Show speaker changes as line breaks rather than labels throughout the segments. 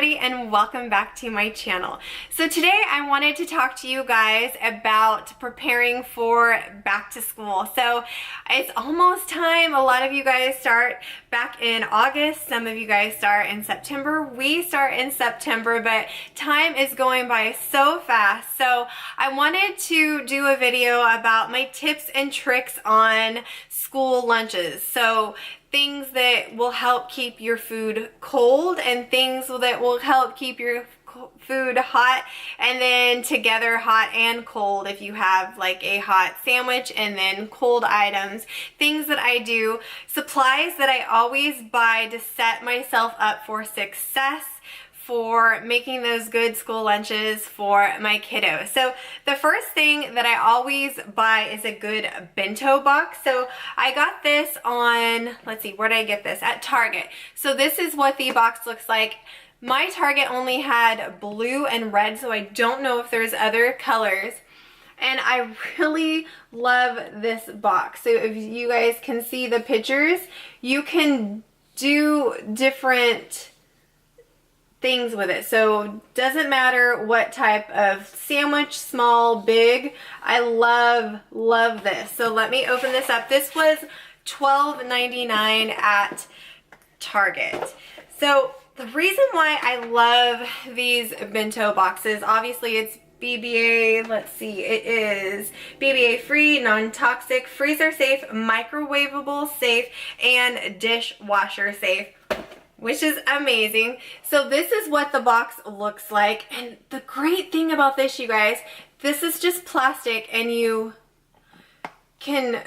everybody, and welcome back to my channel. So today I wanted to talk to you guys about preparing for back to school. So it's almost time. A lot of you guys start back in August. Some of you guys start in September. We start in September, but time is going by so fast. So I wanted to do a video about my tips and tricks on school lunches. So things that will help keep your food cold and things that will help keep your food hot, and then together hot and cold if you have like a hot sandwich and then cold items. Things that I do, supplies that I always buy to set myself up for success for making those good school lunches for my kiddos. So the first thing that I always buy is a good bento box. So I got this on, let's see, where did I get this? At Target. So this is what the box looks like. My Target only had blue and red, so I don't know if there's other colors. And I really love this box. So if you guys can see the pictures, you can do different things with it. So doesn't matter what type of sandwich, small, big. I love this. So let me open this up. This was $12.99 at Target. So the reason why I love these bento boxes, obviously it's BBA, let's see, it is BBA free, non-toxic, freezer safe, microwavable safe, and dishwasher safe, which is amazing. So this is what the box looks like. And the great thing about this, you guys, this is just plastic and you can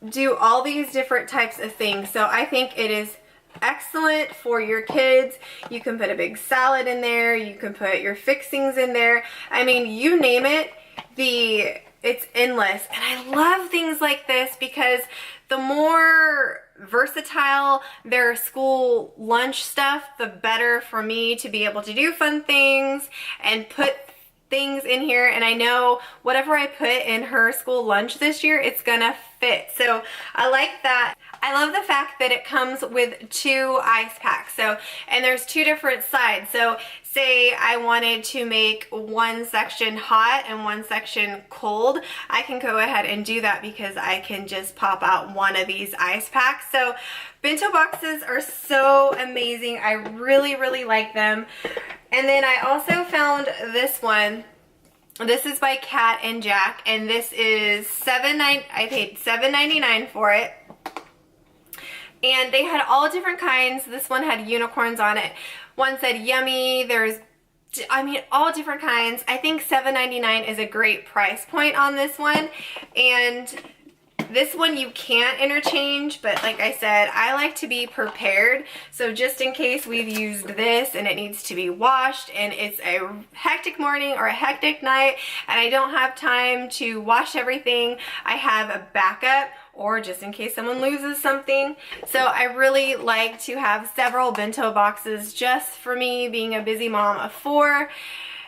do all these different types of things. So I think it is excellent for your kids. You can put a big salad in there. You can put your fixings in there. I mean, you name it, it's endless. And I love things like this because the more versatile their school lunch stuff, the better for me to be able to do fun things and put things in here. And I know whatever I put in her school lunch this year, it's gonna fit. So I like that. I love the fact that it comes with 2 ice packs. So, and there's 2 different sides. So say I wanted to make one section hot and one section cold, I can go ahead and do that because I can just pop out one of these ice packs. So bento boxes are so amazing. I really like them. And then I also found this one. This is by Cat and Jack, and this is I paid $7.99 for it. And they had all different kinds. This one had unicorns on it. One said yummy. There's, I mean, all different kinds. I think $7.99 is a great price point on this one. And this one you can't interchange, but like I said, I like to be prepared. So just in case we've used this and it needs to be washed and it's a hectic morning or a hectic night and I don't have time to wash everything, I have a backup, or just in case someone loses something. So I really like to have several bento boxes just for me, being a busy mom of 4.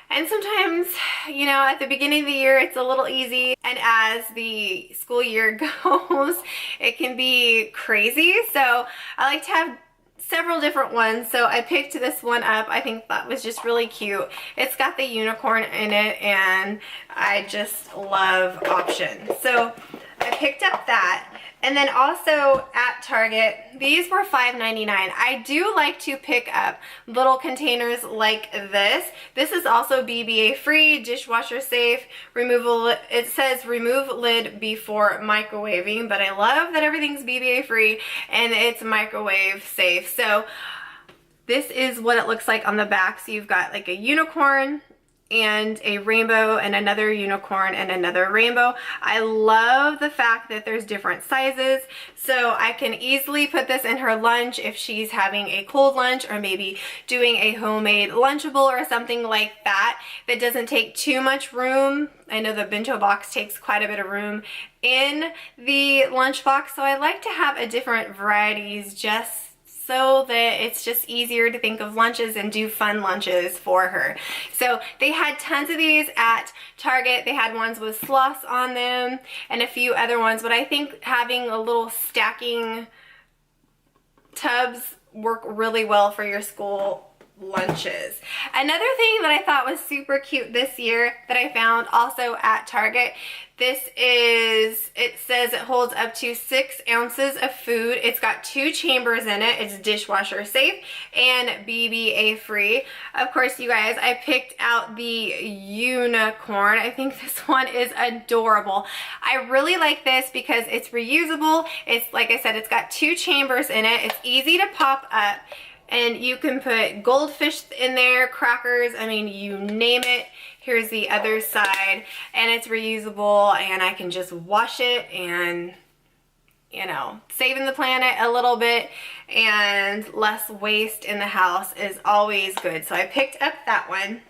And sometimes, you know, at the beginning of the year, it's a little easy. And as the school year goes, it can be crazy. So I like to have several different ones. So I picked this one up. I think that was just really cute. It's got the unicorn in it and I just love options. So I picked up that. And then also at Target, these were $5.99. I do like to pick up little containers like this. This is also BBA free, dishwasher safe, removable. It says remove lid before microwaving, but I love that everything's BBA free and it's microwave safe. So this is what it looks like on the back. So you've got like a unicorn and a rainbow and another unicorn and another rainbow. I love the fact that there's different sizes, so I can easily put this in her lunch if she's having a cold lunch or maybe doing a homemade Lunchable or something like that that doesn't take too much room. I know the bento box takes quite a bit of room in the lunchbox, so I like to have a different varieties just so that it's just easier to think of lunches and do fun lunches for her. So they had tons of these at Target. They had ones with sloths on them and a few other ones, but I think having a little stacking tubs work really well for your school lunches. Another thing that I thought was super cute this year that I found also at Target, it says it holds up to 6 ounces of food. It's got 2 chambers in it. It's dishwasher safe and BBA free. Of course, you guys, I picked out the unicorn. I think this one is adorable. I really like this because it's reusable. It's, like I said, it's got 2 chambers in it. It's easy to pop up. And you can put goldfish in there, crackers, I mean, you name it. Here's the other side, and it's reusable, and I can just wash it and, you know, saving the planet a little bit and less waste in the house is always good. So I picked up that one.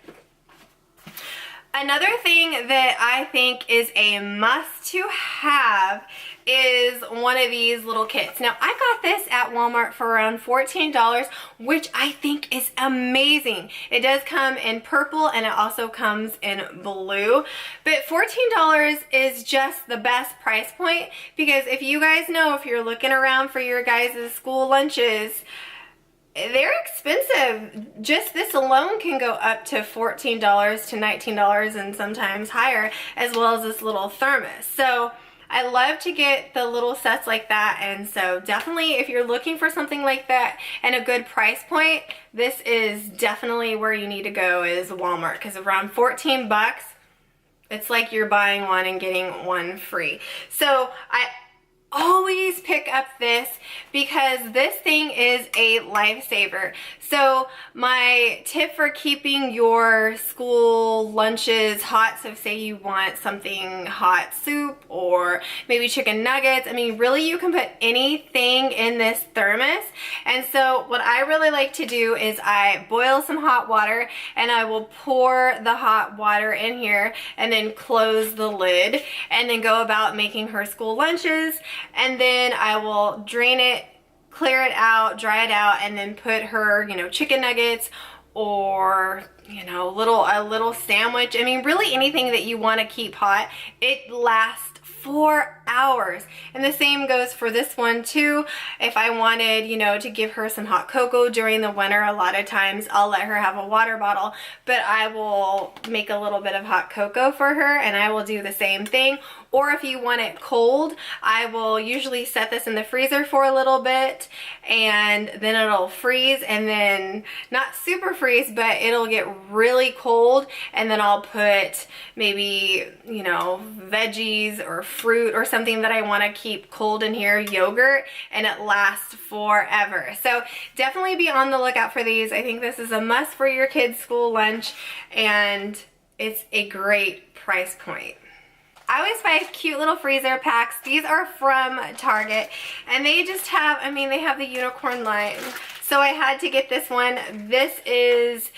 Another thing that I think is a must to have is one of these little kits. Now, I got this at Walmart for around $14, which I think is amazing. It does come in purple and it also comes in blue, but $14 is just the best price point because if you guys know, if you're looking around for your guys' school lunches, they're expensive. Just this alone can go up to $14 to $19 and sometimes higher, as well as this little thermos. So I love to get the little sets like that, and so definitely if you're looking for something like that and a good price point, this is definitely where you need to go, is Walmart, because around 14 bucks, it's like you're buying one and getting one free. So I always pick up this because this thing is a lifesaver. So my tip for keeping your school lunches hot, so say you want something hot, soup or maybe chicken nuggets, I mean really you can put anything in this thermos. And so what I really like to do is I boil some hot water and I will pour the hot water in here and then close the lid and then go about making her school lunches. And then I will drain it, clear it out, dry it out, and then put her, you know, chicken nuggets or, you know, a little sandwich. I mean, really anything that you want to keep hot. It lasts 4 hours. And the same goes for this one too. If I wanted, you know, to give her some hot cocoa during the winter, a lot of times I'll let her have a water bottle, but I will make a little bit of hot cocoa for her and I will do the same thing. Or if you want it cold, I will usually set this in the freezer for a little bit and then it'll freeze, and then not super freeze, but it'll get really cold, and then I'll put maybe, you know, veggies or fruit or something that I want to keep cold in here, yogurt, and it lasts forever. So definitely be on the lookout for these. I think this is a must for your kids' school lunch, and it's a great price point. I always buy cute little freezer packs. These are from Target, and they just have, I mean, they have the unicorn line. So I had to get this one. This is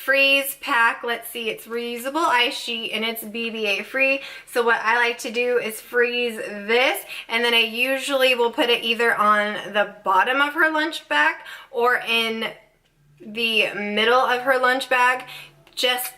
freeze pack. Let's see, it's reusable ice sheet and it's BBA free. So what I like to do is freeze this, and then I usually will put it either on the bottom of her lunch bag or in the middle of her lunch bag, just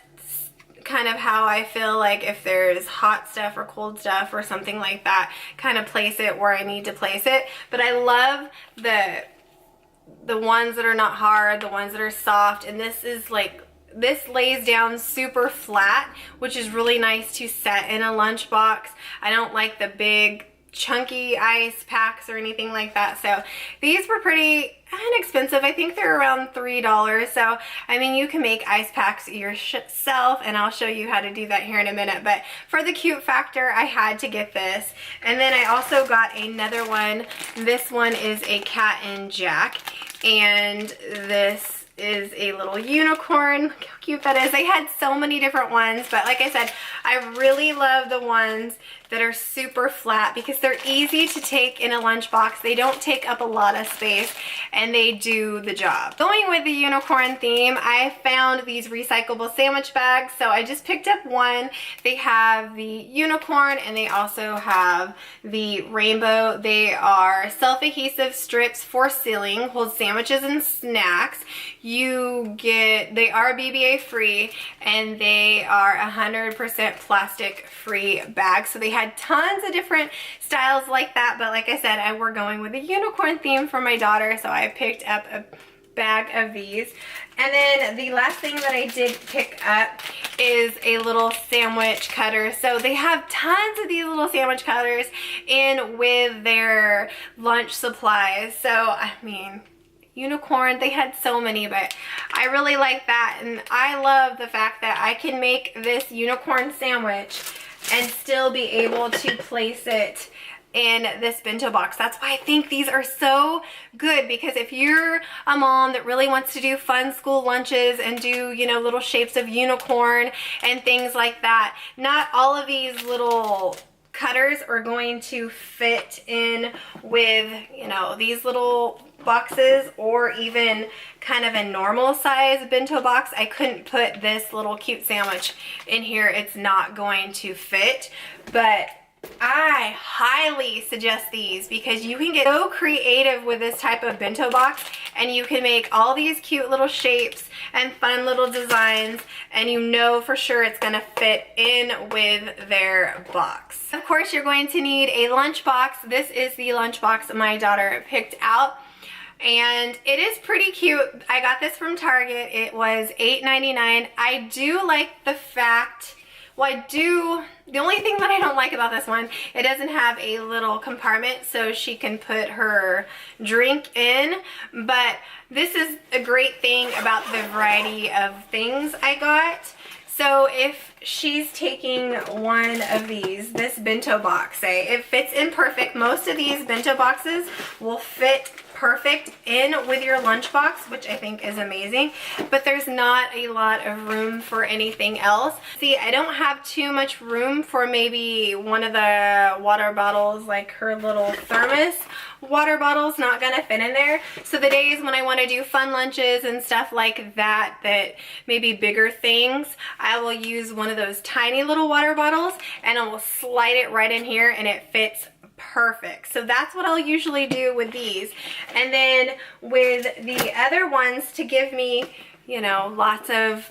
kind of how I feel like if there's hot stuff or cold stuff or something like that, kind of place it where I need to place it. But I love the ones that are not hard, the ones that are soft, and this is like, this lays down super flat, which is really nice to set in a lunchbox. I don't like the big chunky ice packs or anything like that. So these were pretty inexpensive. I think they're around $3. So I mean, you can make ice packs yourself, and I'll show you how to do that here in a minute. But for the cute factor, I had to get this. And then I also got another one. This one is a Cat and Jack, and this is a little unicorn. Look how cute that is. They had so many different ones, but like I said, I really love the ones that are super flat because they're easy to take in a lunchbox. They don't take up a lot of space and they do the job. Going with the unicorn theme, I found these recyclable sandwich bags. So I just picked up one. They have the unicorn and they also have the rainbow. They are self-adhesive strips for sealing, hold sandwiches and snacks. They are BBA free and they are 100% plastic free bags. So they had tons of different styles like that, but like I said, we're going with a unicorn theme for my daughter, so I picked up bag of these. And then the last thing that I did pick up is a little sandwich cutter. So they have tons of these little sandwich cutters in with their lunch supplies. So, I mean, unicorn, they had so many, but I really like that. And I love the fact that I can make this unicorn sandwich and still be able to place it in this bento box. That's why I think these are so good, because if you're a mom that really wants to do fun school lunches and do, you know, little shapes of unicorn and things like that, not all of these little cutters are going to fit in with, you know, these little boxes, or even kind of a normal size bento box. I couldn't put this little cute sandwich in here. It's not going to fit, but I highly suggest these because you can get so creative with this type of bento box, and you can make all these cute little shapes and fun little designs, and you know for sure it's gonna fit in with their box. Of course, you're going to need a lunch box. This is the lunch box my daughter picked out, and it is pretty cute. I got this from Target. It was $8.99. I do like the fact, the only thing that I don't like about this one, it doesn't have a little compartment so she can put her drink in, but this is a great thing about the variety of things I got. So if she's taking one of these, this bento box, say, it fits in perfect. Most of these bento boxes will fit perfect in with your lunchbox, which I think is amazing, but there's not a lot of room for anything else. See, I don't have too much room for maybe one of the water bottles, like her little thermos water bottle's not gonna fit in there. So the days when I want to do fun lunches and stuff like that, that maybe bigger things, I will use one of those tiny little water bottles, and I will slide it right in here and it fits perfect. So that's what I'll usually do with these. And then with the other ones, to give me, you know, lots of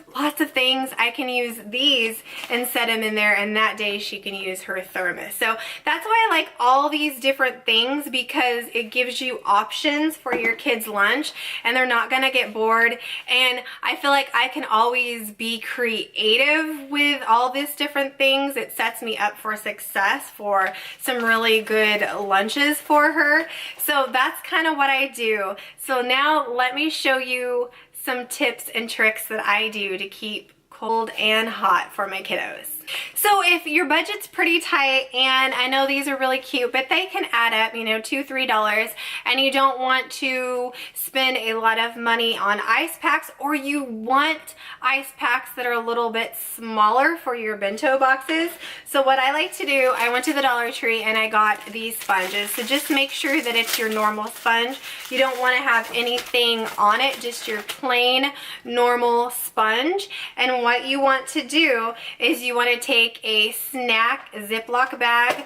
things, I can use these and set them in there, and that day she can use her thermos. So that's why I like all these different things, because it gives you options for your kids' lunch and they're not gonna get bored. And I feel like I can always be creative with all these different things. It sets me up for success for some really good lunches for her. So that's kind of what I do. So now let me show you some tips and tricks that I do to keep cold and hot for my kiddos. So if your budget's pretty tight, and I know these are really cute, but they can add up, you know, $2, $3, and you don't want to spend a lot of money on ice packs, or you want ice packs that are a little bit smaller for your bento boxes. So what I like to do, I went to the Dollar Tree and I got these sponges. So just make sure that it's your normal sponge. You don't want to have anything on it, just your plain normal sponge. And what you want to do is you want to take a snack Ziploc bag,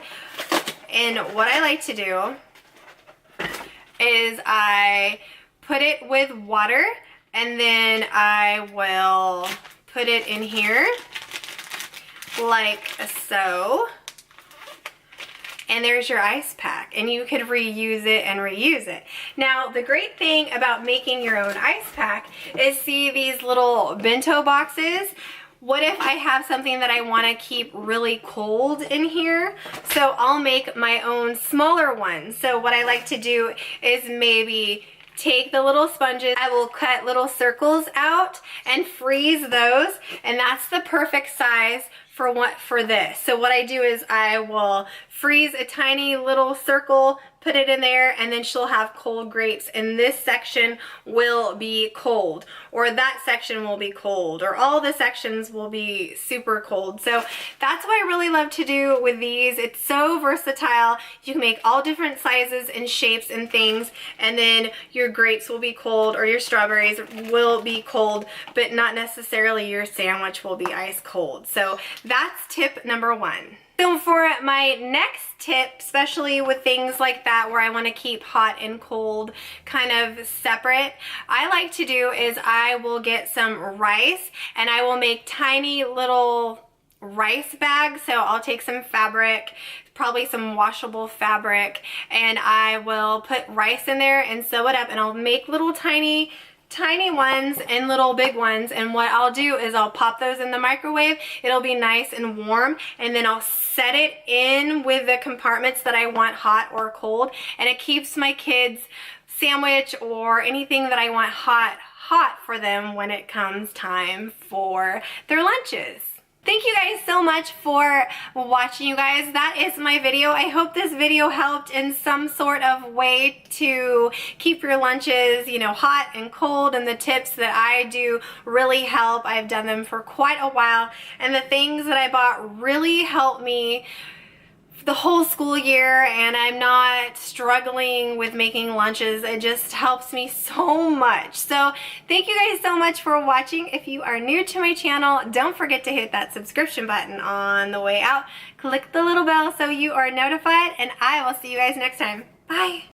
and what I like to do is I put it with water, and then I will put it in here like so, and there's your ice pack, and you could reuse it and reuse it. Now, the great thing about making your own ice pack is, see these little bento boxes? What if I have something that I want to keep really cold in here? So I'll make my own smaller one. So what I like to do is maybe take the little sponges, I will cut little circles out and freeze those, and that's the perfect size for this. So what I do is I will freeze a tiny little circle, put it in there, and then she'll have cold grapes, and this section will be cold, or that section will be cold, or all the sections will be super cold. So that's what I really love to do with these. It's so versatile. You can make all different sizes and shapes and things, and then your grapes will be cold, or your strawberries will be cold, but not necessarily your sandwich will be ice cold. So that's tip number one. So for my next tip, especially with things like that where I want to keep hot and cold kind of separate, I like to do is I will get some rice, and I will make tiny little rice bags. So I'll take some fabric, probably some washable fabric, and I will put rice in there and sew it up, and I'll make little tiny tiny ones and little big ones, and what I'll do is I'll pop those in the microwave. It'll be nice and warm, and then I'll set it in with the compartments that I want hot or cold, and it keeps my kids' sandwich or anything that I want hot for them when it comes time for their lunches. Thank you guys so much for watching, you guys. That is my video. I hope this video helped in some sort of way to keep your lunches, you know, hot and cold, and the tips that I do really help. I've done them for quite a while, and the things that I bought really help me the whole school year, and I'm not struggling with making lunches. It just helps me so much. So thank you guys so much for watching. If you are new to my channel, don't forget to hit that subscription button on the way out. Click the little bell so you are notified, and I will see you guys next time. Bye.